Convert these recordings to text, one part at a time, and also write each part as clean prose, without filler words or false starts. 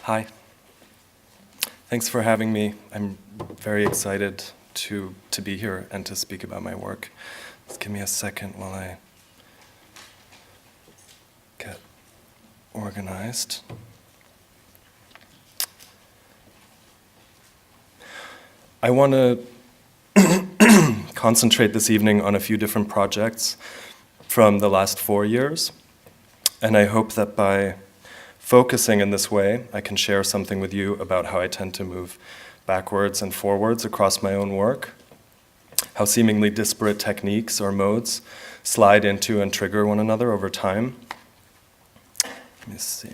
Hi. Thanks for having me. I'm very excited to be here and to speak about my work. Just give me a second while I get organized. I want to concentrate this evening on a few different projects from the last 4 years, and I hope that by focusing in this way, I can share something with you about how I tend to move backwards and forwards across my own work, how seemingly disparate techniques or modes slide into and trigger one another over time. Let me see.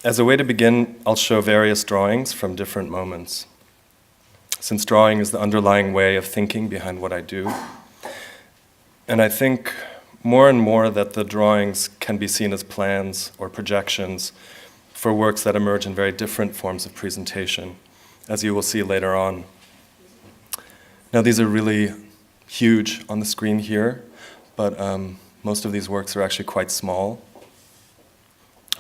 As a way to begin, I'll show various drawings from different moments. Since drawing is the underlying way of thinking behind what I do, and I think more and more that the drawings can be seen as plans or projections for works that emerge in very different forms of presentation, as you will see later on. Now, these are really huge on the screen here, but most of these works are actually quite small,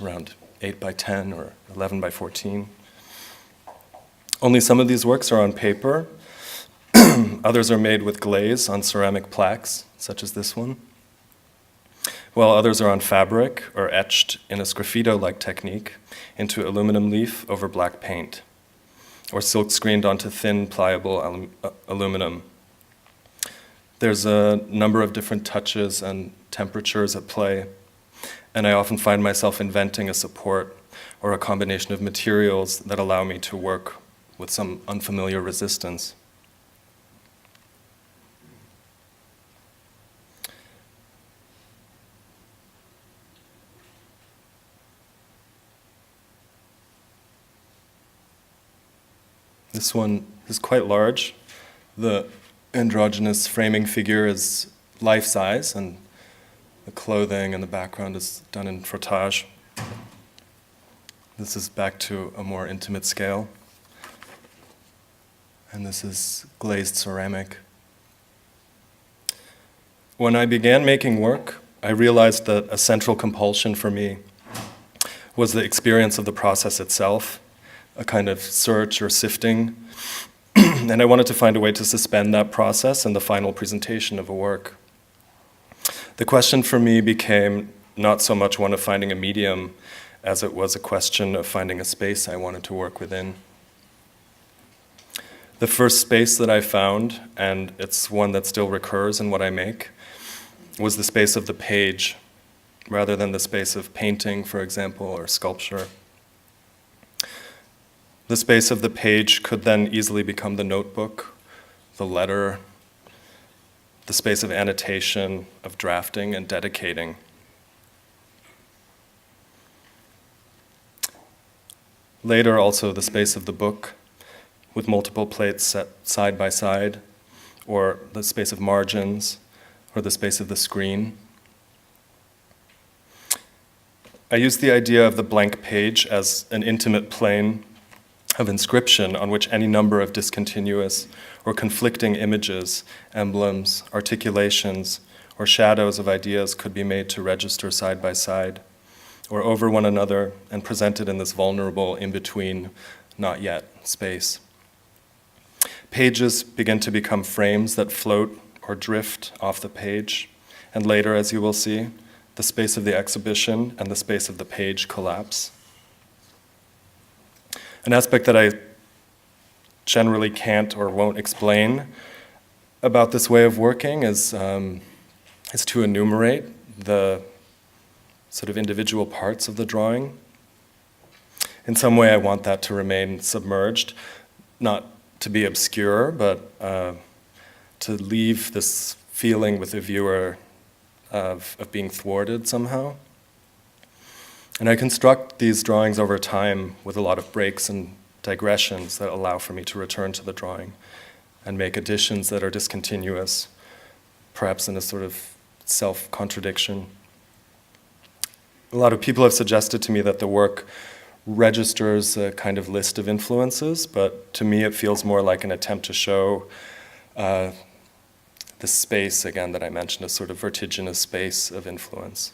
around 8 by 10 or 11 by 14. Only some of these works are on paper. Others are made with glaze on ceramic plaques, such as this one, while others are on fabric or etched in a sgraffito-like technique into aluminum leaf over black paint, or silk screened onto thin, pliable aluminum. There's a number of different touches and temperatures at play, and I often find myself inventing a support or a combination of materials that allow me to work with some unfamiliar resistance. This one is quite large. The androgynous framing figure is life-size, and the clothing and the background is done in frottage. This is back to a more intimate scale. And this is glazed ceramic. When I began making work, I realized that a central compulsion for me was the experience of the process itself, a kind of search or sifting, and I wanted to find a way to suspend that process in the final presentation of a work. The question for me became not so much one of finding a medium as it was a question of finding a space I wanted to work within. The first space that I found, and it's one that still recurs in what I make, was the space of the page, rather than the space of painting, for example, or sculpture. The space of the page could then easily become the notebook, the letter, the space of annotation, of drafting and dedicating. Later, also the space of the book, with multiple plates set side by side, or the space of margins, or the space of the screen. I use the idea of the blank page as an intimate plane of inscription on which any number of discontinuous or conflicting images, emblems, articulations, or shadows of ideas could be made to register side by side, or over one another and presented in this vulnerable in-between, not yet space. Pages begin to become frames that float or drift off the page, and later, as you will see, the space of the exhibition and the space of the page collapse. An aspect that I generally can't or won't explain about this way of working is to enumerate the sort of individual parts of the drawing. In some way, I want that to remain submerged, not to be obscure, but to leave this feeling with the viewer of being thwarted somehow. And I construct these drawings over time with a lot of breaks and digressions that allow for me to return to the drawing and make additions that are discontinuous, perhaps in a sort of self-contradiction. A lot of people have suggested to me that the work registers a kind of list of influences, but to me it feels more like an attempt to show the space, again, that I mentioned, a sort of vertiginous space of influence.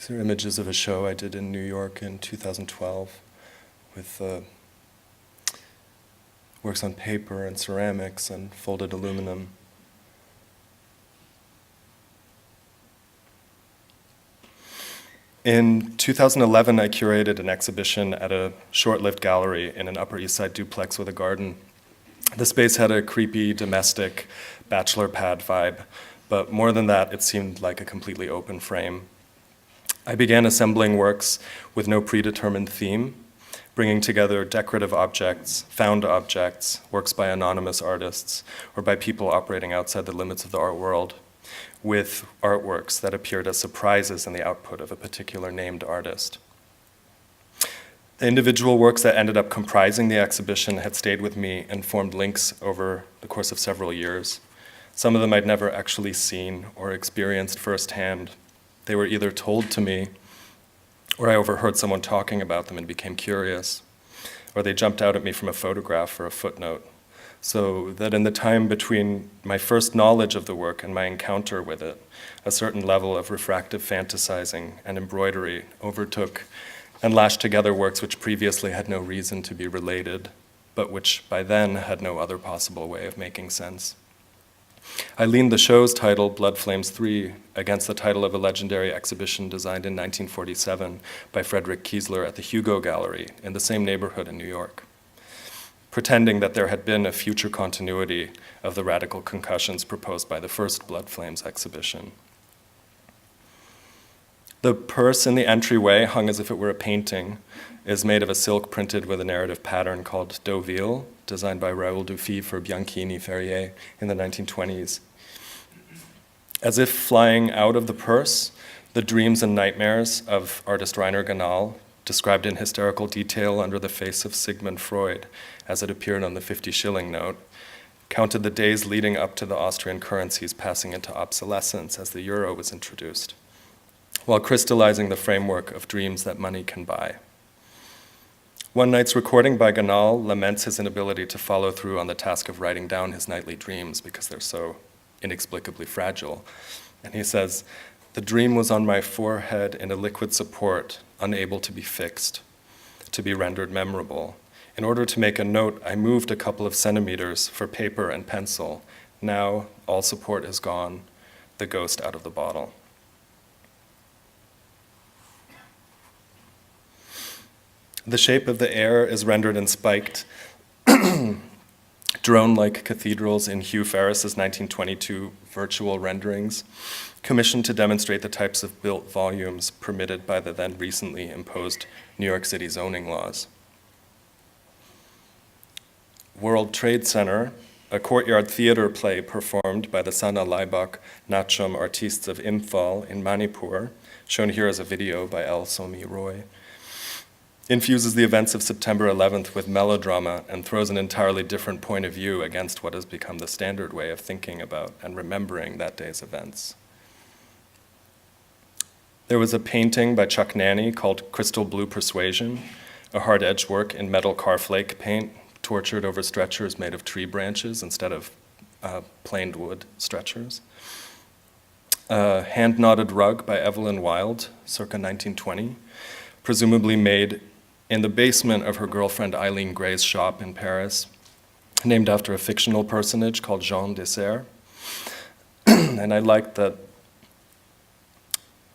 These are images of a show I did in New York in 2012 with works on paper and ceramics and folded aluminum. In 2011, I curated an exhibition at a short-lived gallery in an Upper East Side duplex with a garden. The space had a creepy, domestic, bachelor pad vibe, but more than that, it seemed like a completely open frame. I began assembling works with no predetermined theme, bringing together decorative objects, found objects, works by anonymous artists, or by people operating outside the limits of the art world, with artworks that appeared as surprises in the output of a particular named artist. The individual works that ended up comprising the exhibition had stayed with me and formed links over the course of several years. Some of them I'd never actually seen or experienced firsthand. They were either told to me, or I overheard someone talking about them and became curious, or they jumped out at me from a photograph or a footnote. So that in the time between my first knowledge of the work and my encounter with it, a certain level of refractive fantasizing and embroidery overtook and lashed together works which previously had no reason to be related, but which by then had no other possible way of making sense. I leaned the show's title, Blood Flames 3, against the title of a legendary exhibition designed in 1947 by Frederick Kiesler at the Hugo Gallery in the same neighborhood in New York, pretending that there had been a future continuity of the radical concussions proposed by the first Blood Flames exhibition. The purse in the entryway, hung as if it were a painting, is made of a silk printed with a narrative pattern called Deauville, designed by Raoul Dufy for Bianchini Ferrier in the 1920s. As if flying out of the purse, the dreams and nightmares of artist Rainer Ganal, described in hysterical detail under the face of Sigmund Freud, as it appeared on the 50-shilling note, counted the days leading up to the Austrian currencies passing into obsolescence as the euro was introduced, while crystallizing the framework of dreams that money can buy. One night's recording by Ganal laments his inability to follow through on the task of writing down his nightly dreams because they're so inexplicably fragile. And he says, "The dream was on my forehead in a liquid support, unable to be fixed, to be rendered memorable. In order to make a note, I moved a couple of centimeters for paper and pencil. Now all support is gone, the ghost out of the bottle." The shape of the air is rendered in spiked, drone-like cathedrals in Hugh Ferris's 1922 virtual renderings, commissioned to demonstrate the types of built volumes permitted by the then recently imposed New York City zoning laws. World Trade Center, a courtyard theater play performed by the Sana Laibach Nachum artistes of Imphal in Manipur, shown here as a video by L. Somi Roy, infuses the events of September 11th with melodrama and throws an entirely different point of view against what has become the standard way of thinking about and remembering that day's events. There was a painting by Chuck Nanny called Crystal Blue Persuasion, a hard-edged work in metal carflake paint, tortured over stretchers made of tree branches instead of planed wood stretchers. A hand-knotted rug by Evelyn Wild, circa 1920, presumably made in the basement of her girlfriend Eileen Gray's shop in Paris, named after a fictional personage called Jean Dessert. And I like that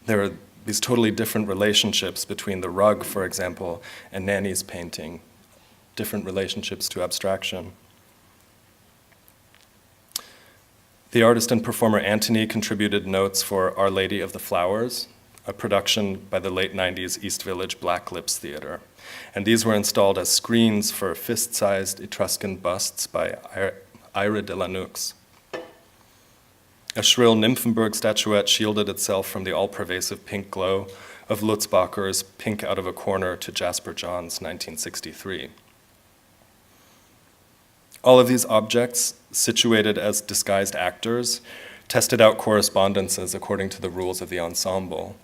there are these totally different relationships between the rug, for example, and Nanny's painting, different relationships to abstraction. The artist and performer Antony contributed notes for Our Lady of the Flowers, a production by the late 90s East Village Black Lips Theater. And these were installed as screens for fist-sized Etruscan busts by Ira de la Nux. A shrill Nymphenburg statuette shielded itself from the all-pervasive pink glow of Lutzbacher's Pink Out of a Corner to Jasper John's 1963. All of these objects, situated as disguised actors, tested out correspondences according to the rules of the ensemble,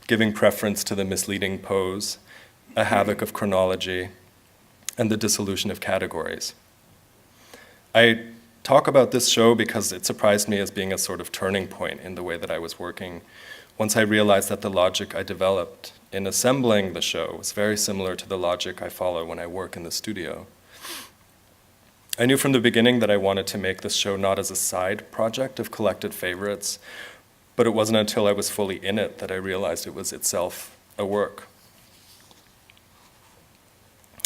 giving preference to the misleading pose, a havoc of chronology, and the dissolution of categories. I talk about this show because it surprised me as being a sort of turning point in the way that I was working once I realized that the logic I developed in assembling the show was very similar to the logic I follow when I work in the studio. I knew from the beginning that I wanted to make this show not as a side project of collected favorites, but it wasn't until I was fully in it that I realized it was itself a work.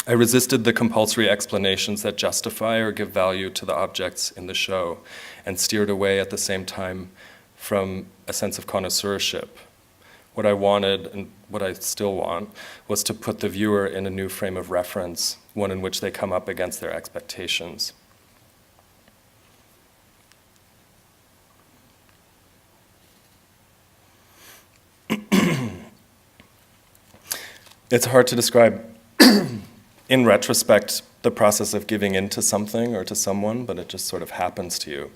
I resisted the compulsory explanations that justify or give value to the objects in the show, and steered away at the same time from a sense of connoisseurship. What I wanted, and what I still want, was to put the viewer in a new frame of reference, one in which they come up against their expectations. It's hard to describe in retrospect the process of giving in to something or to someone, but it just sort of happens to you.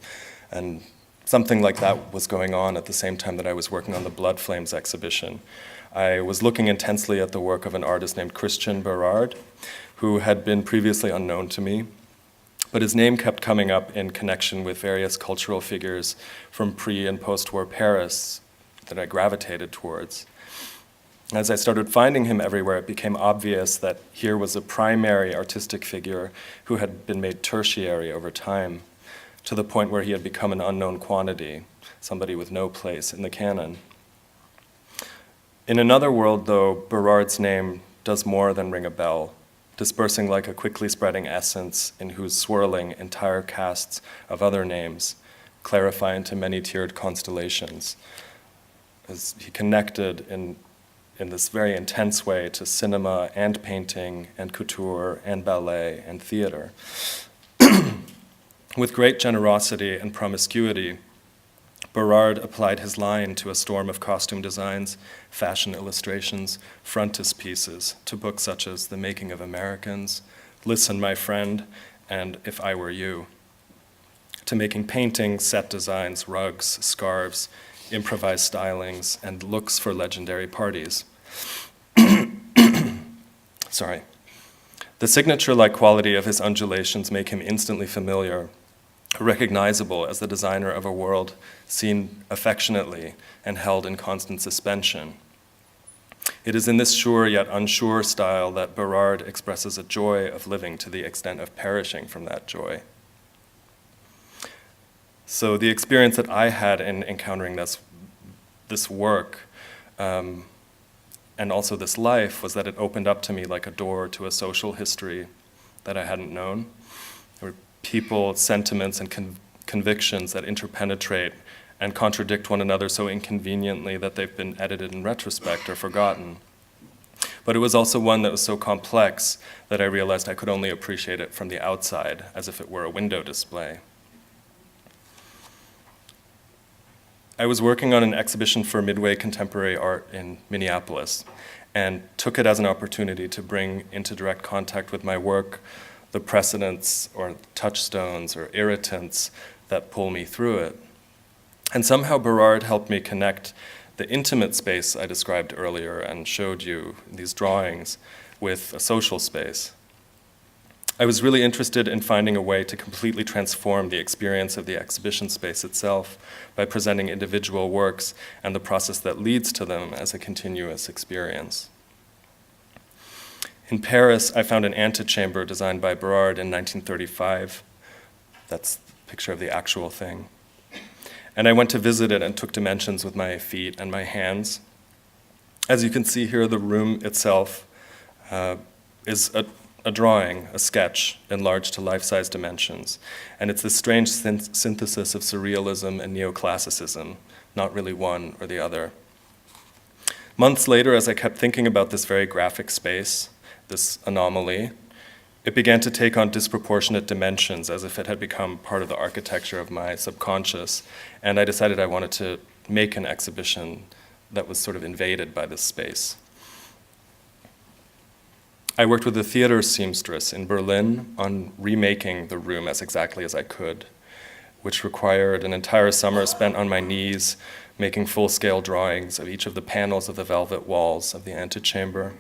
And something like that was going on at the same time that I was working on the Blood Flames exhibition. I was looking intensely at the work of an artist named Bérard, who had been previously unknown to me, but his name kept coming up in connection with various cultural figures from pre- and post-war Paris that I gravitated towards. As I started finding him everywhere, it became obvious that here was a primary artistic figure who had been made tertiary over time, to the point where he had become an unknown quantity, somebody with no place in the canon. In another world, though, Bérard's name does more than ring a bell, dispersing like a quickly spreading essence in whose swirling entire casts of other names clarify into many-tiered constellations, as he connected in this very intense way to cinema and painting and couture and ballet and theater. With great generosity and promiscuity, Bérard applied his line to a storm of costume designs, fashion illustrations, frontispieces to books such as The Making of Americans, Listen, My Friend, and If I Were You, to making paintings, set designs, rugs, scarves, improvised stylings, and looks for legendary parties. Sorry. The signature-like quality of his undulations make him instantly familiar, recognizable as the designer of a world seen affectionately and held in constant suspension. It is in this sure yet unsure style that Bérard expresses a joy of living to the extent of perishing from that joy. So the experience that I had in encountering this work and also this life was that it opened up to me like a door to a social history that I hadn't known. There were people, sentiments, and convictions that interpenetrate and contradict one another so inconveniently that they've been edited in retrospect or forgotten. But it was also one that was so complex that I realized I could only appreciate it from the outside, as if it were a window display. I was working on an exhibition for Midway Contemporary Art in Minneapolis and took it as an opportunity to bring into direct contact with my work the precedents or touchstones or irritants that pull me through it. And somehow Bérard helped me connect the intimate space I described earlier and showed you in these drawings with a social space. I was really interested in finding a way to completely transform the experience of the exhibition space itself by presenting individual works and the process that leads to them as a continuous experience. In Paris, I found an antechamber designed by Bérard in 1935. That's the picture of the actual thing. And I went to visit it and took dimensions with my feet and my hands. As you can see here, the room itself is a drawing, a sketch, enlarged to life-size dimensions. And it's this strange synthesis of surrealism and neoclassicism, not really one or the other. Months later, as I kept thinking about this very graphic space, this anomaly, it began to take on disproportionate dimensions as if it had become part of the architecture of my subconscious. And I decided I wanted to make an exhibition that was sort of invaded by this space. I worked with a theater seamstress in Berlin on remaking the room as exactly as I could, which required an entire summer spent on my knees making full-scale drawings of each of the panels of the velvet walls of the antechamber,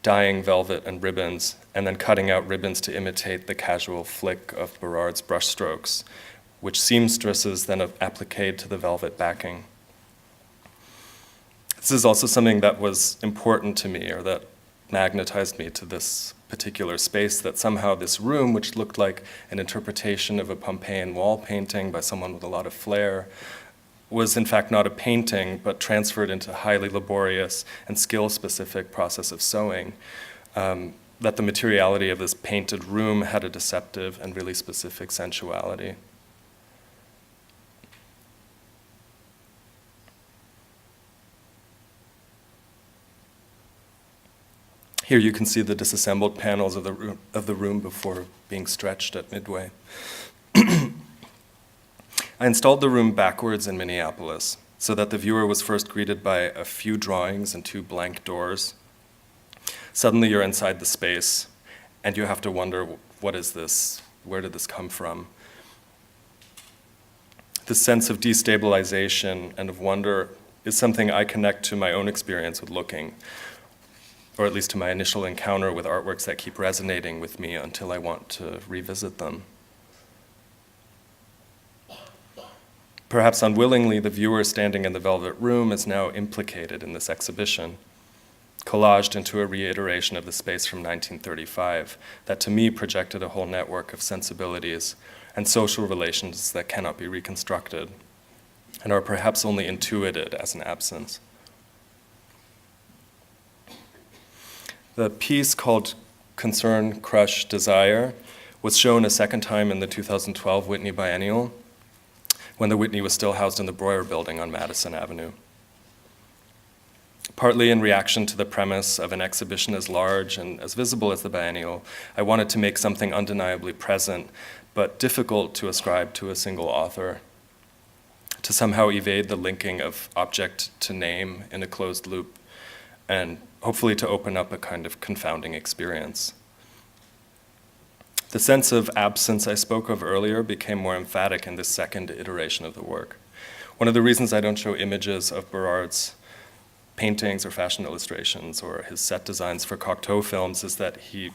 dyeing velvet and ribbons, and then cutting out ribbons to imitate the casual flick of Bérard's brushstrokes, which seamstresses then appliqued to the velvet backing. This is also something that was important to me, or that magnetized me to this particular space, that somehow this room, which looked like an interpretation of a Pompeian wall painting by someone with a lot of flair, was in fact not a painting, but transferred into a highly laborious and skill-specific process of sewing. That the materiality of this painted room had a deceptive and really specific sensuality. Here you can see the disassembled panels of the room before being stretched at midway. I installed the room backwards in Minneapolis so that the viewer was first greeted by a few drawings and 2 blank doors. Suddenly you're inside the space and you have to wonder, what is this? Where did this come from? This sense of destabilization and of wonder is something I connect to my own experience with looking, or at least to my initial encounter with artworks that keep resonating with me until I want to revisit them. Perhaps unwillingly, the viewer standing in the Velvet Room is now implicated in this exhibition, collaged into a reiteration of the space from 1935 that to me projected a whole network of sensibilities and social relations that cannot be reconstructed and are perhaps only intuited as an absence. The piece called Concern, Crush, Desire was shown a second time in the 2012 Whitney Biennial, when the Whitney was still housed in the Breuer Building on Madison Avenue. Partly in reaction to the premise of an exhibition as large and as visible as the Biennial, I wanted to make something undeniably present, but difficult to ascribe to a single author, to somehow evade the linking of object to name in a closed loop, and hopefully to open up a kind of confounding experience. The sense of absence I spoke of earlier became more emphatic in this second iteration of the work. One of the reasons I don't show images of Bérard's paintings or fashion illustrations or his set designs for Cocteau films is that he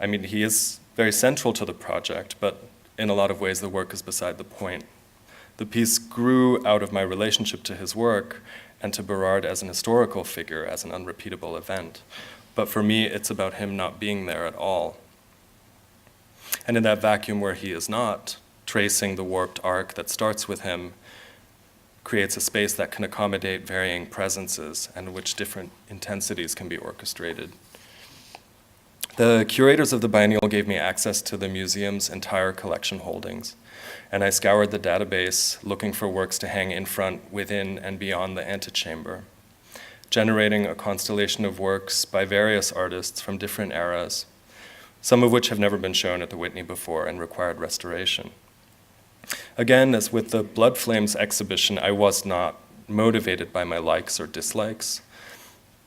is very central to the project, but in a lot of ways the work is beside the point. The piece grew out of my relationship to his work and to Bérard as an historical figure, as an unrepeatable event. But for me, it's about him not being there at all. And in that vacuum where he is not, tracing the warped arc that starts with him creates a space that can accommodate varying presences and in which different intensities can be orchestrated. The curators of the Biennial gave me access to the museum's entire collection holdings, and I scoured the database looking for works to hang in front, within, and beyond the antechamber, generating a constellation of works by various artists from different eras, some of which have never been shown at the Whitney before and required restoration. Again, as with the Blood Flames exhibition, I was not motivated by my likes or dislikes,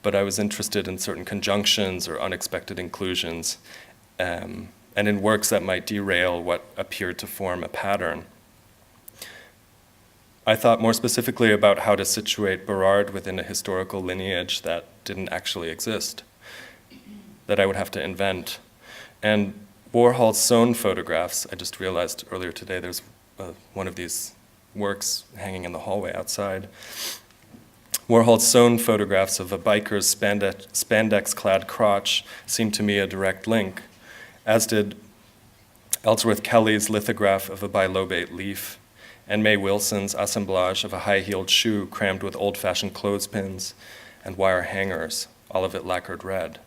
but I was interested in certain conjunctions or unexpected inclusions, and in works that might derail what appeared to form a pattern. I thought more specifically about how to situate Bérard within a historical lineage that didn't actually exist, that I would have to invent. And Warhol's sewn photographs, I just realized earlier today there's one of these works hanging in the hallway outside. Warhol's sewn photographs of a biker's spandex-clad crotch seemed to me a direct link, as did Ellsworth Kelly's lithograph of a bilobate leaf, and May Wilson's assemblage of a high-heeled shoe crammed with old-fashioned clothespins and wire hangers, all of it lacquered red.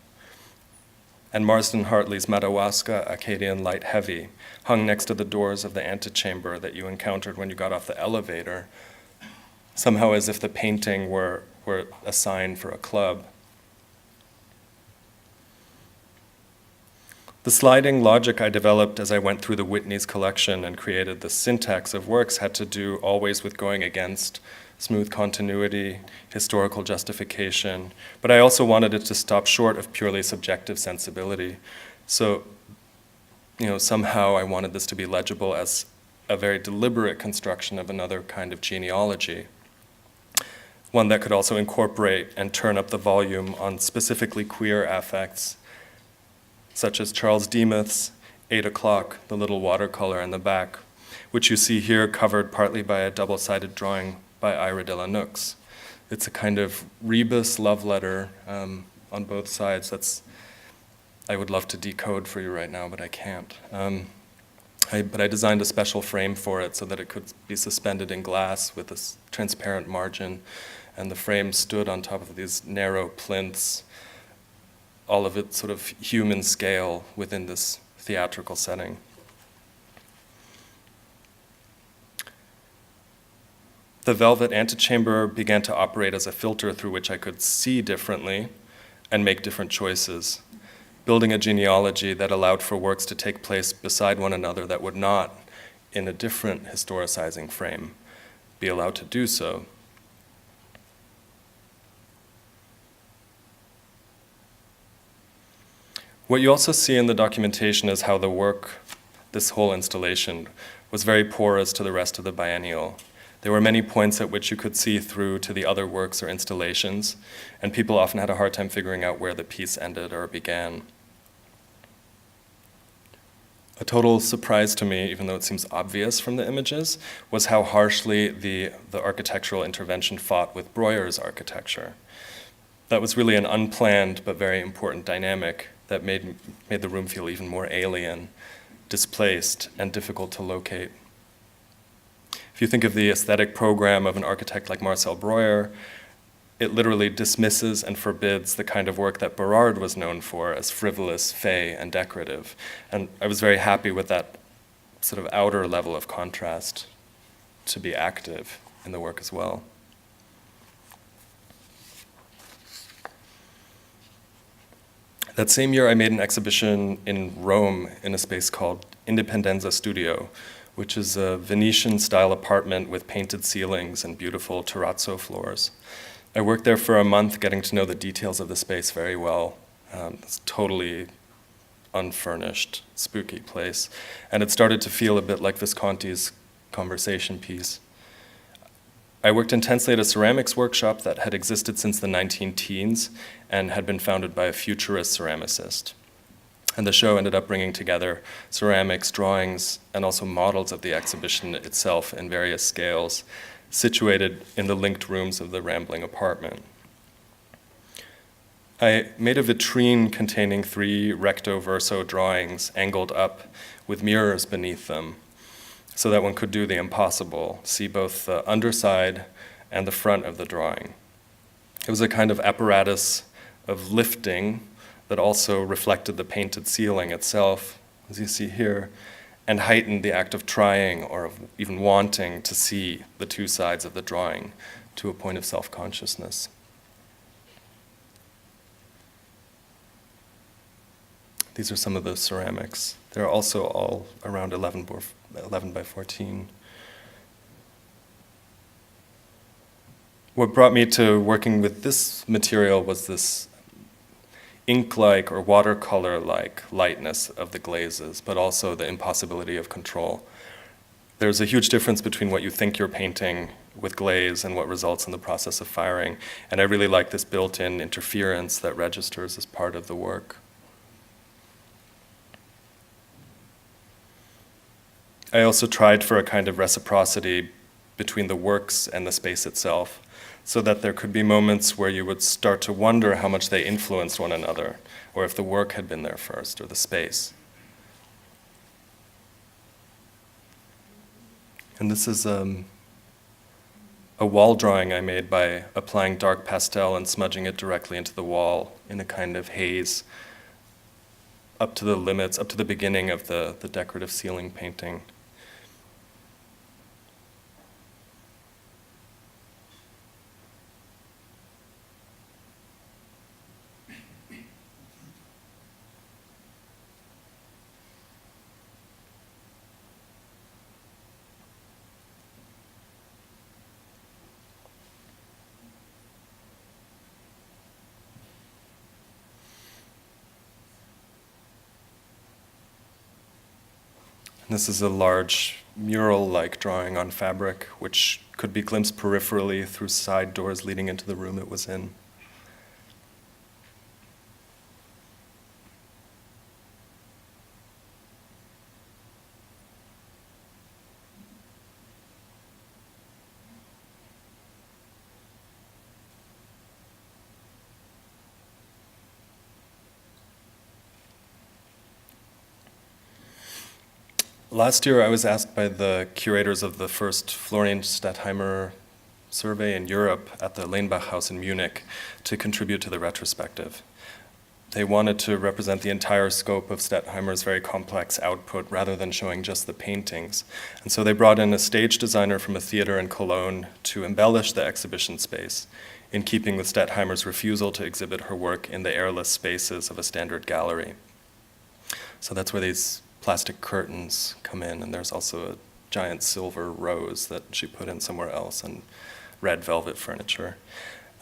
And Marsden Hartley's Madawaska Acadian Light Heavy, hung next to the doors of the antechamber that you encountered when you got off the elevator, somehow as if the painting were a sign for a club. The sliding logic I developed as I went through the Whitney's collection and created the syntax of works had to do always with going against smooth continuity, historical justification, but I also wanted it to stop short of purely subjective sensibility. So, somehow I wanted this to be legible as a very deliberate construction of another kind of genealogy, one that could also incorporate and turn up the volume on specifically queer affects, such as Charles Demuth's 8 o'clock, the little watercolor in the back, which you see here covered partly by a double-sided drawing by Ira de la Nux, It's a kind of rebus love letter on both sides. I would love to decode for you right now, but I can't. But I designed a special frame for it so that it could be suspended in glass with a transparent margin, and the frame stood on top of these narrow plinths, all of it sort of human scale within this theatrical setting. The velvet antechamber began to operate as a filter through which I could see differently and make different choices, building a genealogy that allowed for works to take place beside one another that would not, in a different historicizing frame, be allowed to do so. What you also see in the documentation is how the work, this whole installation, was very porous to the rest of the biennial. There were many points at which you could see through to the other works or installations, and people often had a hard time figuring out where the piece ended or began. A total surprise to me, even though it seems obvious from the images, was how harshly the architectural intervention fought with Breuer's architecture. That was really an unplanned but very important dynamic that made the room feel even more alien, displaced, and difficult to locate. If you think of the aesthetic program of an architect like Marcel Breuer, it literally dismisses and forbids the kind of work that Bérard was known for as frivolous, fey, and decorative. And I was very happy with that sort of outer level of contrast to be active in the work as well. That same year, I made an exhibition in Rome in a space called Indipendenza Studio, which is a Venetian-style apartment with painted ceilings and beautiful terrazzo floors. I worked there for a month, getting to know the details of the space very well. It's totally unfurnished, spooky place. And it started to feel a bit like Visconti's Conversation piece. I worked intensely at a ceramics workshop that had existed since the 19-teens and had been founded by a futurist ceramicist. And the show ended up bringing together ceramics, drawings, and also models of the exhibition itself in various scales, situated in the linked rooms of the rambling apartment. I made a vitrine containing 3 recto-verso drawings angled up with mirrors beneath them, so that one could do the impossible, see both the underside and the front of the drawing. It was a kind of apparatus of lifting that also reflected the painted ceiling itself, as you see here, and heightened the act of trying or of even wanting to see the 2 sides of the drawing to a point of self-consciousness. These are some of the ceramics. They're also all around 11 by 14. What brought me to working with this material was this ink-like or watercolor-like lightness of the glazes, but also the impossibility of control. There's a huge difference between what you think you're painting with glaze and what results in the process of firing, and I really like this built-in interference that registers as part of the work. I also tried for a kind of reciprocity between the works and the space itself, so that there could be moments where you would start to wonder how much they influenced one another, or if the work had been there first, or the space. And this is a wall drawing I made by applying dark pastel and smudging it directly into the wall in a kind of haze up to the limits, up to the beginning of the decorative ceiling painting. This is a large mural-like drawing on fabric, which could be glimpsed peripherally through side doors leading into the room it was in. Last year, I was asked by the curators of the first Florine Stettheimer survey in Europe at the Lehnbach House in Munich to contribute to the retrospective. They wanted to represent the entire scope of Stettheimer's very complex output rather than showing just the paintings. And so they brought in a stage designer from a theater in Cologne to embellish the exhibition space, in keeping with Stettheimer's refusal to exhibit her work in the airless spaces of a standard gallery. So that's where these plastic curtains come in, and there's also a giant silver rose that she put in somewhere else, and red velvet furniture.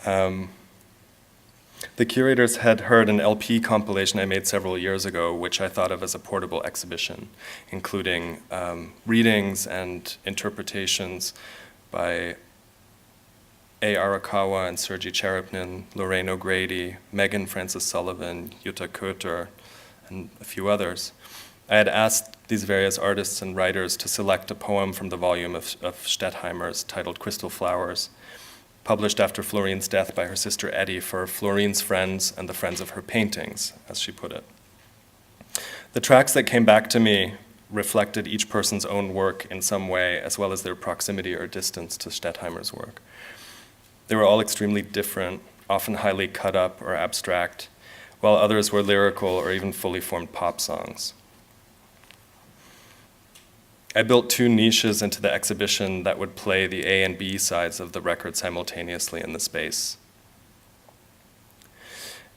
The curators had heard an LP compilation I made several years ago, which I thought of as a portable exhibition, including readings and interpretations by A. Arakawa and Sergei Cherepnin, Lorraine O'Grady, Megan Francis Sullivan, Jutta Köter, and a few others. I had asked these various artists and writers to select a poem from the volume of Stettheimer's titled Crystal Flowers, published after Florine's death by her sister Etty for Florine's friends and the friends of her paintings, as she put it. The tracks that came back to me reflected each person's own work in some way, as well as their proximity or distance to Stettheimer's work. They were all extremely different, often highly cut up or abstract, while others were lyrical or even fully formed pop songs. I built two niches into the exhibition that would play the A and B sides of the record simultaneously in the space.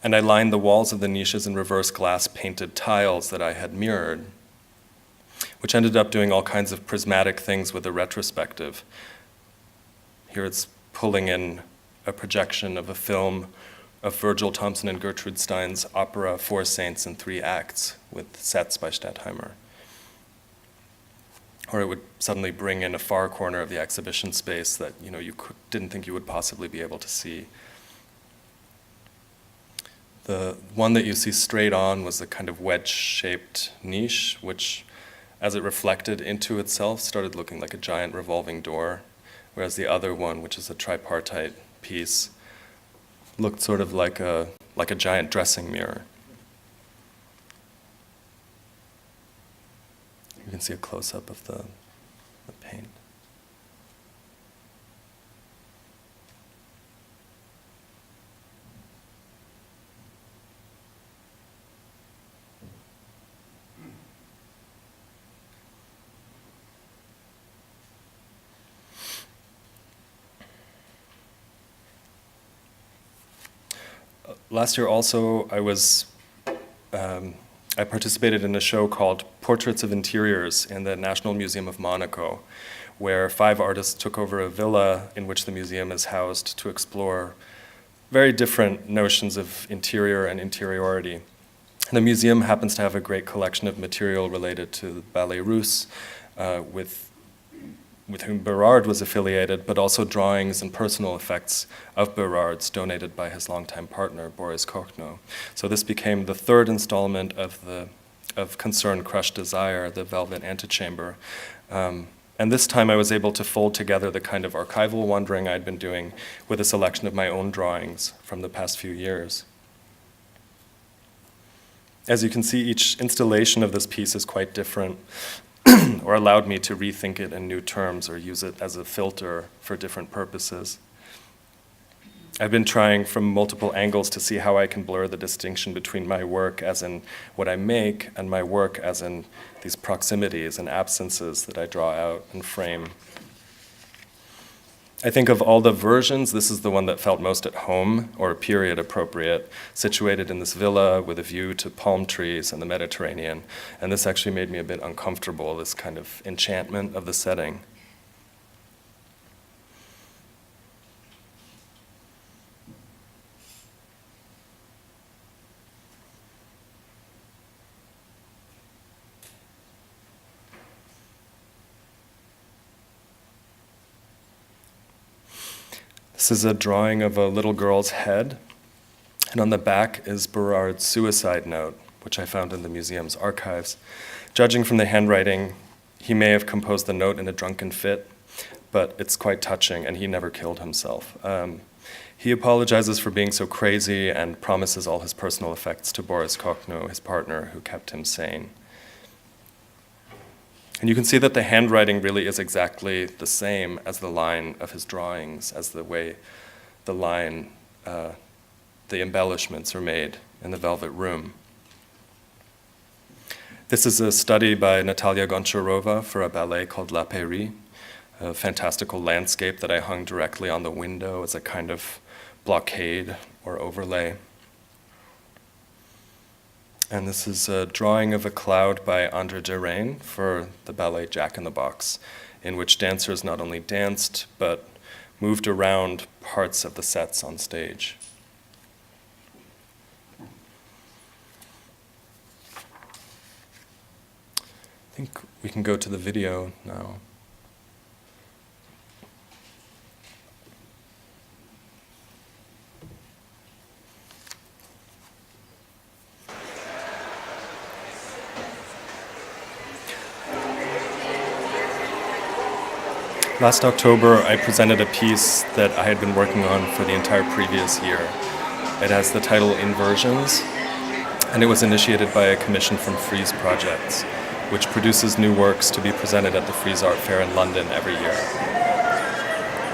And I lined the walls of the niches in reverse glass painted tiles that I had mirrored, which ended up doing all kinds of prismatic things with the retrospective. Here it's pulling in a projection of a film of Virgil Thomson and Gertrude Stein's opera Four Saints in 3 acts with sets by Stettheimer. Or it would suddenly bring in a far corner of the exhibition space that you didn't think you would possibly be able to see. The one that you see straight on was a kind of wedge-shaped niche, which, as it reflected into itself, started looking like a giant revolving door, whereas the other one, which is a tripartite piece, looked sort of like a giant dressing mirror. You can see a close-up of the paint. Last year also, I participated in a show called Portraits of Interiors in the National Museum of Monaco, where 5 artists took over a villa in which the museum is housed to explore very different notions of interior and interiority. The museum happens to have a great collection of material related to the Ballet Russe, with whom Bérard was affiliated, but also drawings and personal effects of Bérard's donated by his longtime partner, Boris Kochno. So this became the 3rd installment of Concern Crushed Desire, the Velvet Antechamber. And this time I was able to fold together the kind of archival wandering I'd been doing with a selection of my own drawings from the past few years. As you can see, each installation of this piece is quite different, or allowed me to rethink it in new terms or use it as a filter for different purposes. I've been trying from multiple angles to see how I can blur the distinction between my work as in what I make and my work as in these proximities and absences that I draw out and frame. I think of all the versions, this is the one that felt most at home or period appropriate, situated in this villa with a view to palm trees and the Mediterranean. And this actually made me a bit uncomfortable, this kind of enchantment of the setting. This is a drawing of a little girl's head, and on the back is Bérard's suicide note, which I found in the museum's archives. Judging from the handwriting, he may have composed the note in a drunken fit, but it's quite touching, and he never killed himself. He apologizes for being so crazy and promises all his personal effects to Boris Kochno, his partner, who kept him sane. And you can see that the handwriting really is exactly the same as the line of his drawings, as the way the line, the embellishments are made in the Velvet Room. This is a study by Natalia Goncharova for a ballet called La Pairie, a fantastical landscape that I hung directly on the window as a kind of blockade or overlay. And this is a drawing of a cloud by André Derain for the ballet Jack in the Box, in which dancers not only danced, but moved around parts of the sets on stage. I think we can go to the video now. Last October, I presented a piece that I had been working on for the entire previous year. It has the title Inversions, and it was initiated by a commission from Frieze Projects, which produces new works to be presented at the Frieze Art Fair in London every year.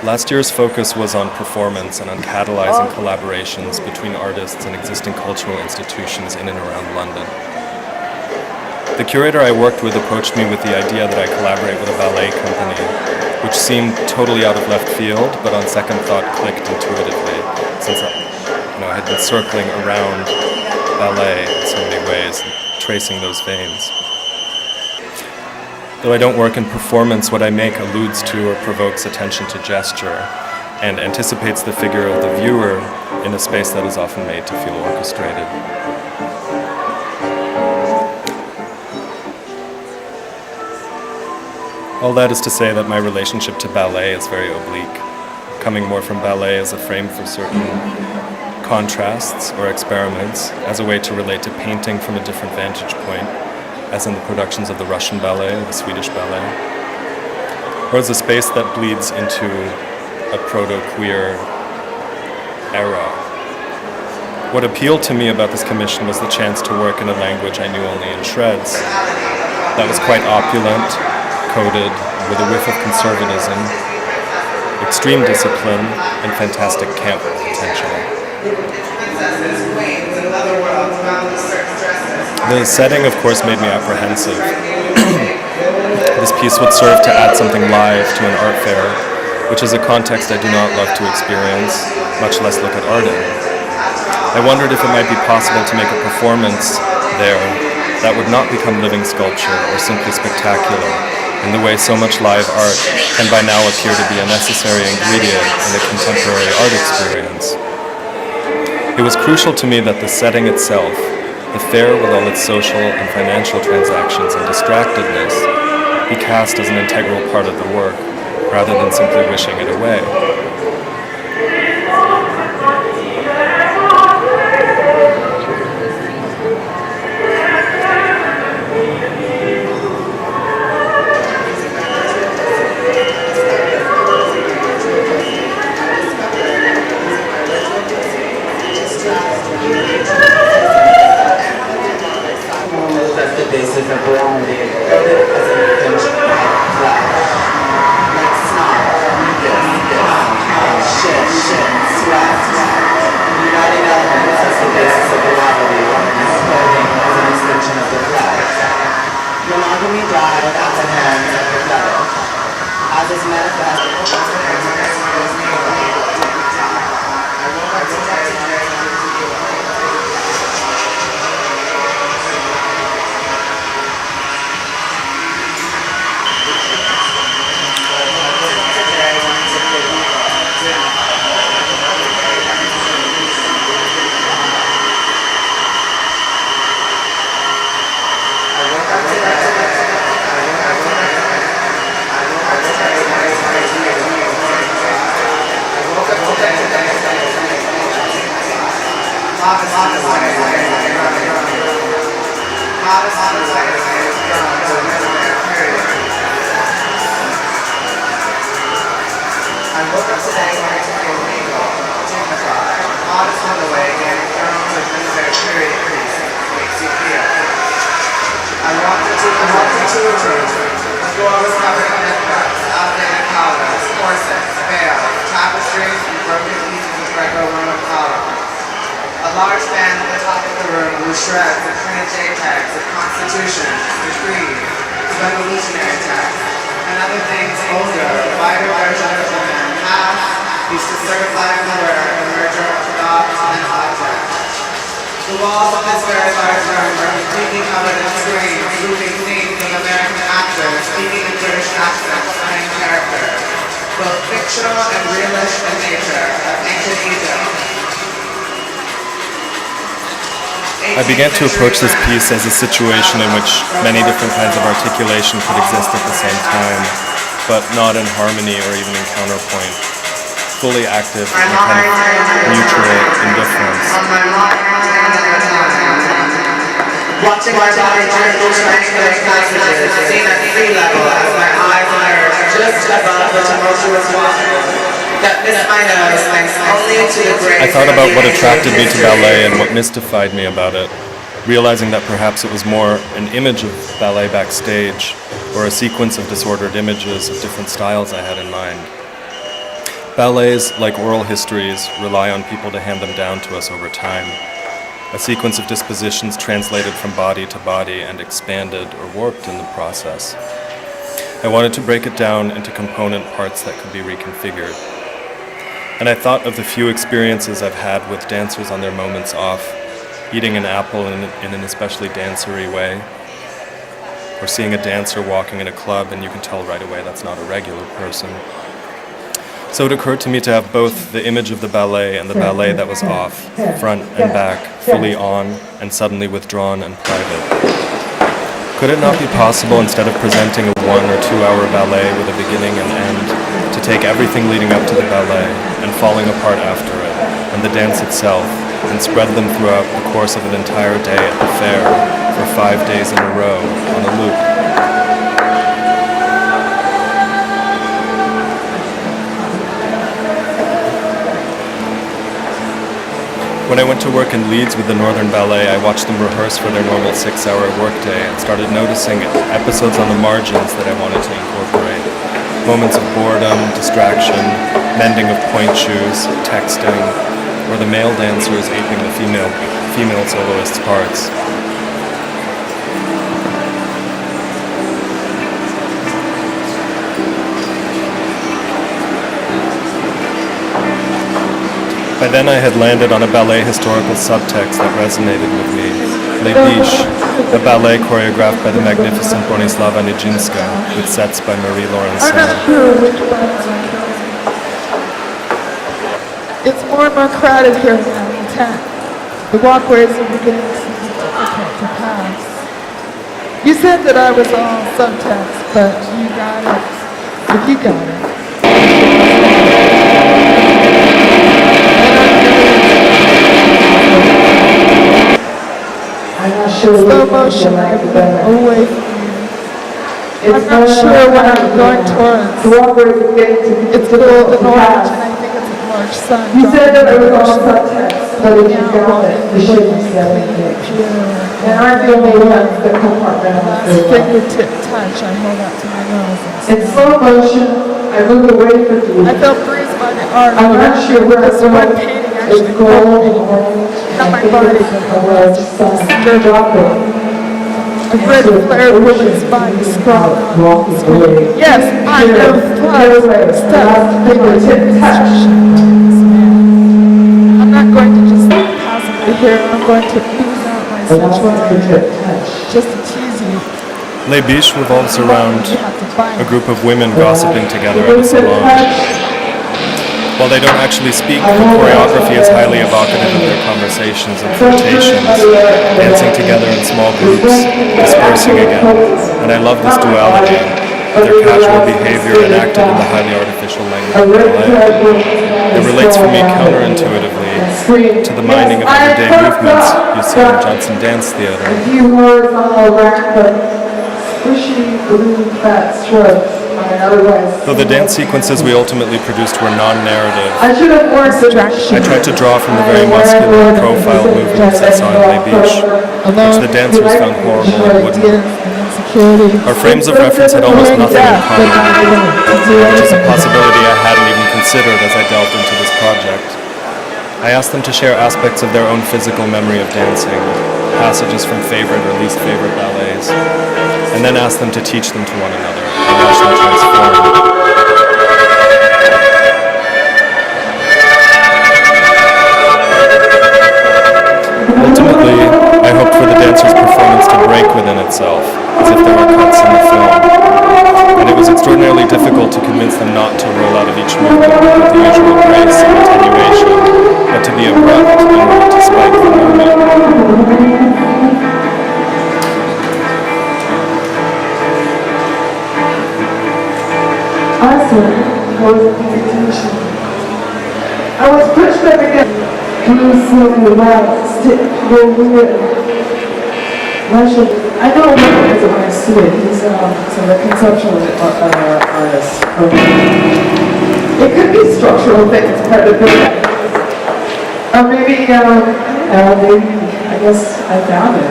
Last year's focus was on performance and on catalyzing collaborations between artists and existing cultural institutions in and around London. The curator I worked with approached me with the idea that I collaborate with a ballet company, which seemed totally out of left field, but on second thought clicked intuitively, since I had been circling around ballet in so many ways, tracing those veins. Though I don't work in performance, what I make alludes to or provokes attention to gesture and anticipates the figure of the viewer in a space that is often made to feel orchestrated. All that is to say that my relationship to ballet is very oblique, coming more from ballet as a frame for certain contrasts or experiments, as a way to relate to painting from a different vantage point, as in the productions of the Russian ballet, the Swedish ballet, or as a space that bleeds into a proto-queer era. What appealed to me about this commission was the chance to work in a language I knew only in shreds, that was quite opulent, coded with a whiff of conservatism, extreme discipline, and fantastic camp potential. The setting, of course, made me apprehensive. This piece would serve to add something live to an art fair, which is a context I do not love to experience, much less look at art in. I wondered if it might be possible to make a performance there that would not become living sculpture or simply spectacular, in the way so much live art can by now appear to be a necessary ingredient in a contemporary art experience. It was crucial to me that the setting itself, the fair with all its social and financial transactions and distractedness, be cast as an integral part of the work, rather than simply wishing it away. I walked into a floor was covered in networks, outdated collars, corsets, veils, tapestries, and broken pieces of Greco-Roman columns. A large fan at the top of the room blew shreds of printed JPEGs of constitutions, decrees, revolutionary texts, and other things older, wider versions of the man half used to certify and blur the merger of thought and object. The walls of this very large room were completely covered in screens, looping scenes of American actors speaking in British accents, playing characters, both fictional and realist in nature, of ancient Egypt. I began to approach this piece as a situation in which many different kinds of articulation could exist at the same time, but not in harmony or even in counterpoint, fully active in a kind of mutual indifference. Watching my body drift triangular passages, seen at sea level as my eyes emerge just above the tumultuous water. That missed my nose thanks only to the grace. I thought about what attracted me to ballet and what mystified me about it, realizing that perhaps it was more an image of ballet backstage or a sequence of disordered images of different styles I had in mind. Ballets, like oral histories, rely on people to hand them down to us over time. A sequence of dispositions translated from body to body and expanded or warped in the process. I wanted to break it down into component parts that could be reconfigured. And I thought of the few experiences I've had with dancers on their moments off, eating an apple in an especially dancery way, or seeing a dancer walking in a club and you can tell right away that's not a regular person. So it occurred to me to have both the image of the ballet and the ballet that was off, front and back, fully on and suddenly withdrawn and private. Could it not be possible, instead of presenting a 1 or 2 hour ballet with a beginning and end, to take everything leading up to the ballet and falling apart after it, and the dance itself, and spread them throughout the course of an entire day at the fair for 5 days in a row on a loop? When I went to work in Leeds with the Northern Ballet, I watched them rehearse for their normal 6-hour workday and started noticing episodes on the margins that I wanted to incorporate. Moments of boredom, distraction, mending of point shoes, texting, or the male dancers aping the female soloists' parts. By then I had landed on a ballet historical subtext that resonated with me. Les Biches, a ballet choreographed by the magnificent Bronislava Nijinská, with sets by Marie Laurencin. I'm not sure which ones. It's more and more crowded here now in 10. The walkways are beginning to be difficult to pass. You said that I was all subtext, but you got it. If you got it. Slow motion, I'm away from you. I'm not sure what I'm going towards. It's golden orange, and I think it's a large sun. You said that it was all subtext, but if you got it, the shape is pure. And I feel maybe that's the compartment. Last fingertip touch, I hold out to my nose. In slow motion, I move away from you. I felt bruised by the art. I'm not sure where this one painting actually it's gold, orange, not my and body, it's a large sun. Dropping. A red flared woman's body sprawled out. Yes, I know stuff. I'm not going to just passively here. I'm going to ooze out my sexuality just to tease you. Les Biches revolves around a group of women gossiping together at a salon. While they don't actually speak, the choreography is highly evocative of their conversations and flirtations, dancing together in small groups, dispersing again. And I love this duality, their casual behavior enacted in the highly artificial language of ballet. It relates for me counterintuitively to the minding of everyday movements you see in Johnson Dance Theatre. Though the dance sequences we ultimately produced were non-narrative, I tried to draw from the very muscular profile movements I saw in Les Biches, which the dancers found horrible and wouldn't. Our frames of reference had almost nothing in common, which is a possibility I hadn't even considered as I delved into this project. I asked them to share aspects of their own physical memory of dancing, passages from favorite or least favorite ballets, and then asked them to teach them to one another and watch them transform. Ultimately, I hoped for the dancer's performance to break within itself, as if there were cuts in the film. And it was extraordinarily difficult to convince them not to roll out of each movement with the usual grace and attenuation, but to be abrupt in order to spike the moment. I wasn't paying attention. I was pushed up against slowly right, stick, go weird. I know what it is when I see it. He's a conceptual artist. It could be structural things, part of it. Or maybe, I guess I found it.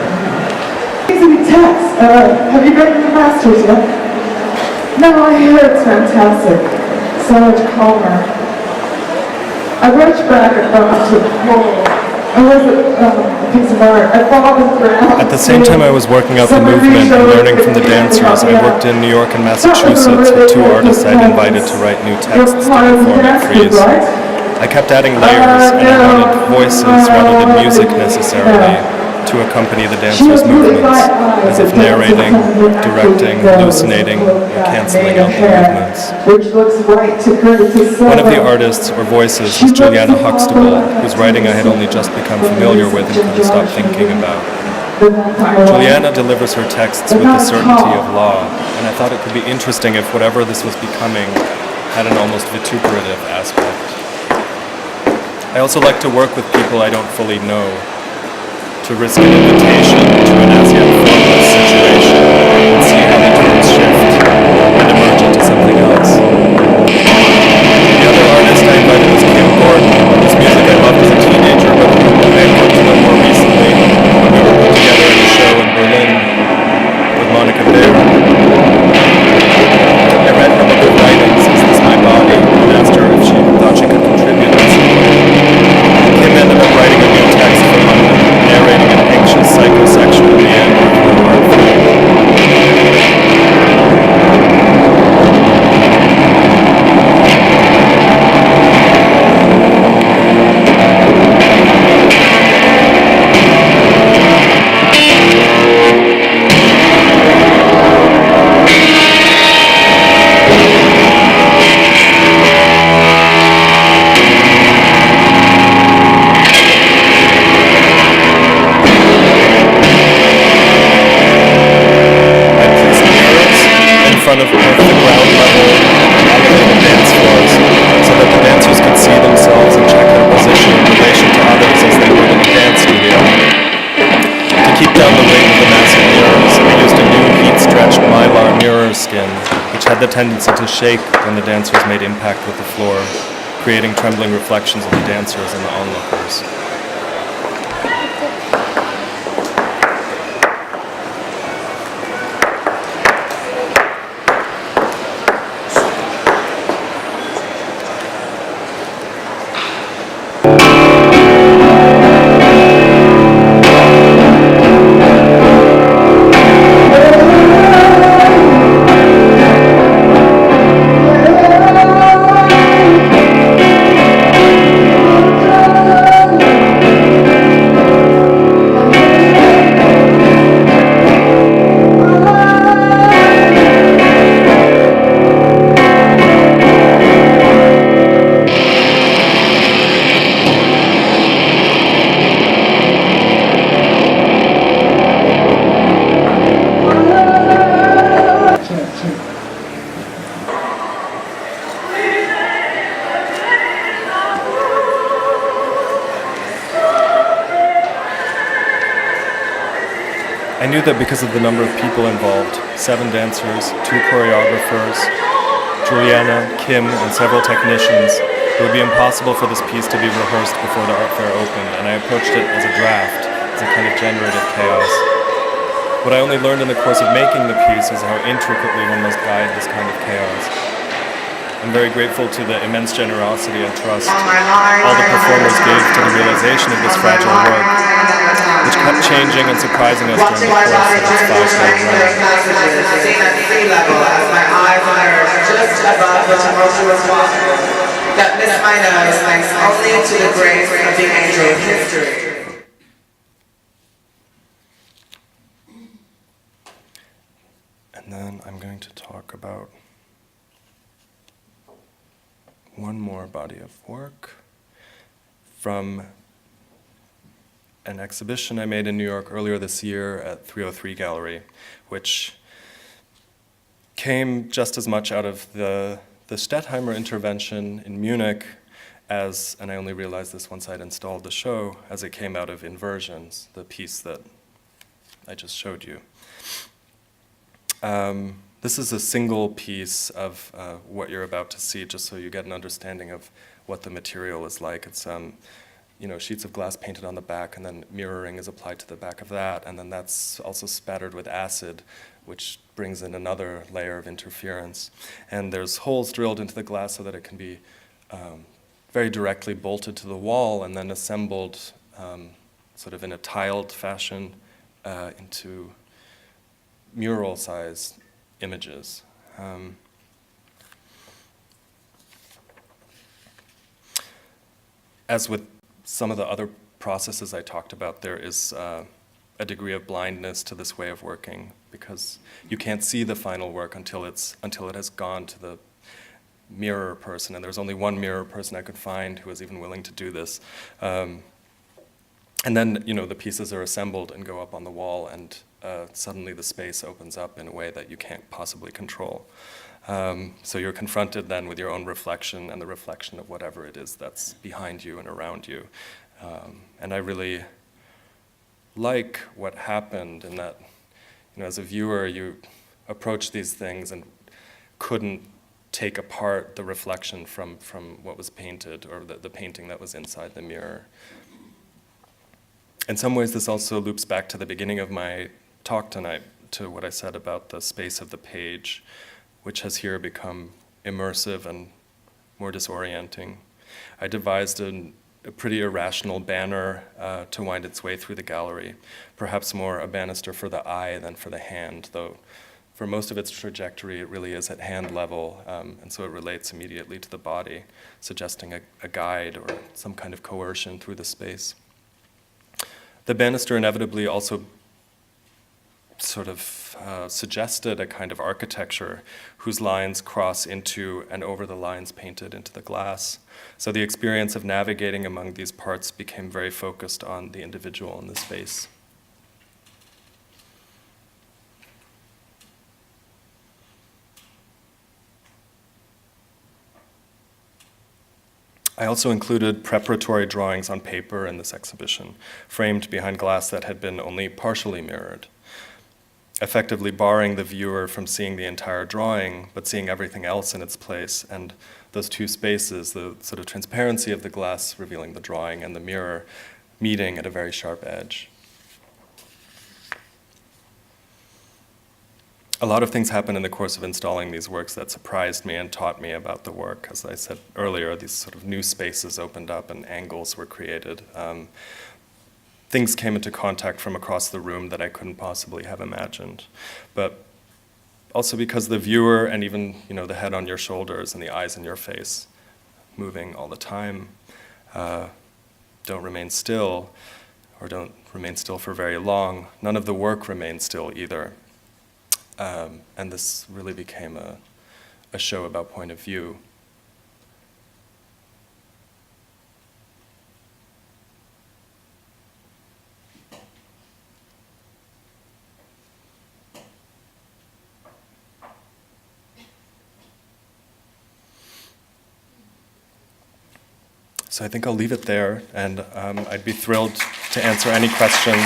It needs to be text. Have you read the Masters yet? No, I hear it's fantastic. So much calmer. I rushed back and found to pull. I was a piece of art. I followed the ground. At the same time I was working out the movement and learning from the dancers, I worked in New York and Massachusetts with two artists I'd invited to write new texts to perform at Frieze. I kept adding layers, and I wanted voices rather than music necessarily to accompany the dancers' movements, as if narrating, directing, hallucinating, and cancelling out the movements. One of the artists, or voices, was Juliana Huxtable, whose writing I had only just become familiar with and couldn't stop thinking about. Juliana delivers her texts with the certainty of law, and I thought it could be interesting if whatever this was becoming had an almost vituperative aspect. I also like to work with people I don't fully know, to risk an invitation to an as yet formless situation and see how the tones shift and emerge into something else. The other artist I invited was Kim Gordon, whose music I loved as a teenager, but whom I had come to know more recently when we were put together in a show in Berlin with Monica Bérard. I read her book of writings, Is This My Body, and asked her if she thought she could contribute in some way. Kim ended up writing a new text for London, narrating an anxious psychosexual meander of her art form. Of the ground level elevated dance floors so that the dancers could see themselves and check their position in relation to others as they were in the dance studio. To keep down the weight of the massive mirrors, I used a new heat-stretched mylar mirror skin, which had the tendency to shake when the dancers made impact with the floor, creating trembling reflections of the dancers and the onlookers. I knew that because of the number of people involved, 7 dancers, 2 choreographers, Juliana, Kim, and several technicians, it would be impossible for this piece to be rehearsed before the art fair opened, and I approached it as a draft, as a kind of generative chaos. What I only learned in the course of making the piece is how intricately one must guide this kind of chaos. I'm very grateful to the immense generosity and trust all the performers gave to the realization of this fragile work, which kept changing and surprising us during the course of its 5-day run. Seen at sea level as my eyes emerged just above the tumultuous water that missed my nose thanks only to the grace of the angel of history. And then I'm going to talk about one more body of work from an exhibition I made in New York earlier this year at 303 Gallery, which came just as much out of the Stettheimer intervention in Munich as, and I only realized this once I'd installed the show, as it came out of Inversions, the piece that I just showed you. This is a single piece of what you're about to see, just so you get an understanding of what the material is like. It's sheets of glass painted on the back, and then mirroring is applied to the back of that, and then that's also spattered with acid, which brings in another layer of interference. And there's holes drilled into the glass so that it can be very directly bolted to the wall and then assembled sort of in a tiled fashion into mural-sized images. As with some of the other processes I talked about, there is a degree of blindness to this way of working because you can't see the final work until it has gone to the mirror person, and there's only one mirror person I could find who was even willing to do this. And then, the pieces are assembled and go up on the wall, and suddenly the space opens up in a way that you can't possibly control. So you're confronted then with your own reflection and the reflection of whatever it is that's behind you and around you. And I really like what happened in that, as a viewer, you approach these things and couldn't take apart the reflection from what was painted or the painting that was inside the mirror. In some ways, this also loops back to the beginning of my talk tonight, to what I said about the space of the page, which has here become immersive and more disorienting. I devised a pretty irrational banner to wind its way through the gallery, perhaps more a banister for the eye than for the hand, though for most of its trajectory it really is at hand level, and so it relates immediately to the body, suggesting a guide or some kind of coercion through the space. The banister inevitably also sort of suggested a kind of architecture whose lines cross into and over the lines painted into the glass. So the experience of navigating among these parts became very focused on the individual in the space. I also included preparatory drawings on paper in this exhibition, framed behind glass that had been only partially mirrored, effectively barring the viewer from seeing the entire drawing, but seeing everything else in its place, and those two spaces, the sort of transparency of the glass revealing the drawing and the mirror meeting at a very sharp edge. A lot of things happened in the course of installing these works that surprised me and taught me about the work. As I said earlier, these sort of new spaces opened up and angles were created. Things came into contact from across the room that I couldn't possibly have imagined. But also because the viewer and even the head on your shoulders and the eyes in your face moving all the time don't remain still, or don't remain still for very long. None of the work remains still either. And this really became a show about point of view. So I think I'll leave it there, and I'd be thrilled to answer any questions.